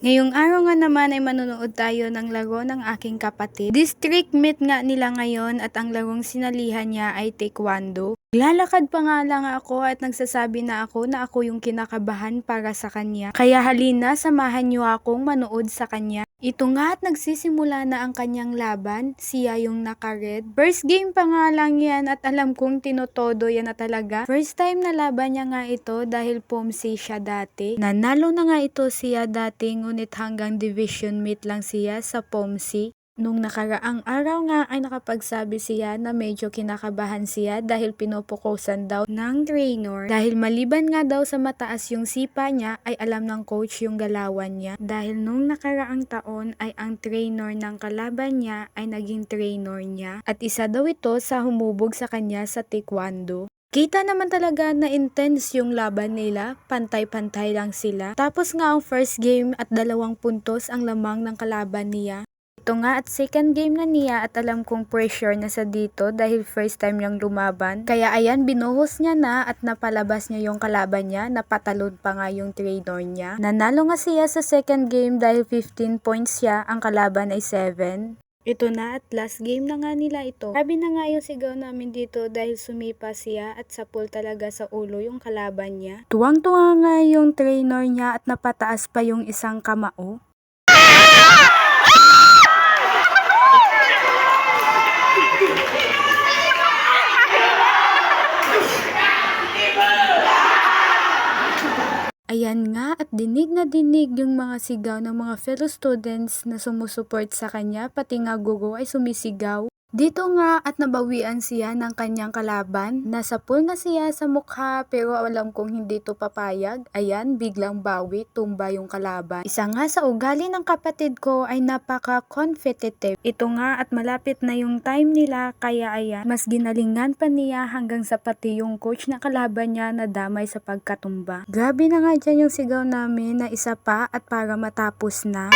Ngayong araw nga naman ay manonood tayo ng laro ng aking kapatid. District meet nga nila ngayon at ang larong sinalihan niya ay taekwondo. Lalakad pa nga lang ako at nagsasabi na ako yung kinakabahan para sa kanya. Kaya halina, samahan niyo akong manood sa kanya. Ito nga at nagsisimula na ang kanyang laban, siya yung naka-red. First game pa nga lang yan at alam kong tinotodo yan na talaga. First time na laban niya nga ito dahil POMC siya dati. Nanalo na nga ito siya dati ngunit hanggang division meet lang siya sa POMC. Nung nakaraang araw nga ay nakapagsabi siya na medyo kinakabahan siya dahil pinupukusan daw ng trainer. Dahil maliban nga daw sa mataas yung sipa niya ay alam ng coach yung galawan niya. Dahil nung nakaraang taon ay ang trainer ng kalaban niya ay naging trainer niya. At isa daw ito sa humubog sa kanya sa taekwondo. Kita naman talaga na intense yung laban nila, pantay-pantay lang sila. Tapos nga ang first game at 2 puntos ang lamang ng kalaban niya. Ito nga at second game na niya at alam kong pressure na sa dito dahil first time niyang lumaban. Kaya ayan, binuhos niya na at napalabas niya yung kalaban niya, napatalon pa nga yung trainer niya. Nanalo nga siya sa second game dahil 15 points siya, ang kalaban ay 7. Ito na at last game na nga nila ito. Sabi na nga yung sigaw namin dito dahil sumipa siya at sapul talaga sa ulo yung kalaban niya. Tuwang-tuwa nga yung trainer niya at napataas pa yung isang kamao. Ayan nga at dinig na dinig yung mga sigaw ng mga fellow students na sumusuport sa kanya, pati nga guro ay sumisigaw. Dito nga at nabawian siya ng kanyang kalaban. Nasapul na siya sa mukha pero alam kong hindi to papayag. Ayan, biglang bawi, tumba yung kalaban. Isa nga sa ugali ng kapatid ko ay napaka-competitive. Ito nga at malapit na yung time nila kaya ayan, mas ginalingan pa niya hanggang sa pati yung coach na kalaban niya na damay sa pagkatumba. Grabe na nga dyan yung sigaw namin na isa pa at para matapos na.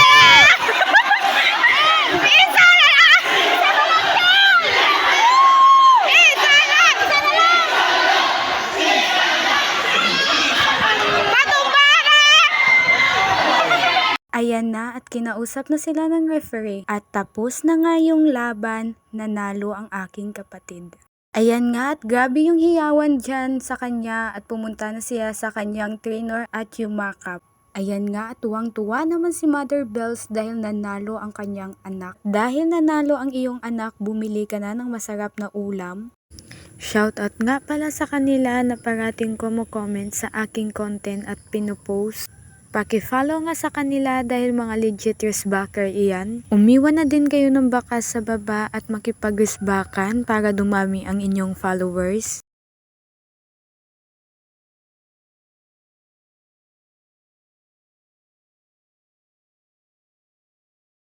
Ayan na at kinausap na sila ng referee at tapos na nga yung laban, nanalo ang aking kapatid. Ayan nga at grabe yung hiyawan dyan sa kanya at pumunta na siya sa kanyang trainer at yumakap. Ayan nga at tuwang-tuwa naman si Mother Bells dahil nanalo ang kanyang anak. Dahil nanalo ang iyong anak, bumili ka na ng masarap na ulam. Shoutout nga pala sa kanila na parating comment sa aking content at pinupost. Paki-follow nga sa kanila dahil mga legit backer iyan. Umiwan na din kayo ng bakas sa baba at makipag-risbakan para dumami ang inyong followers.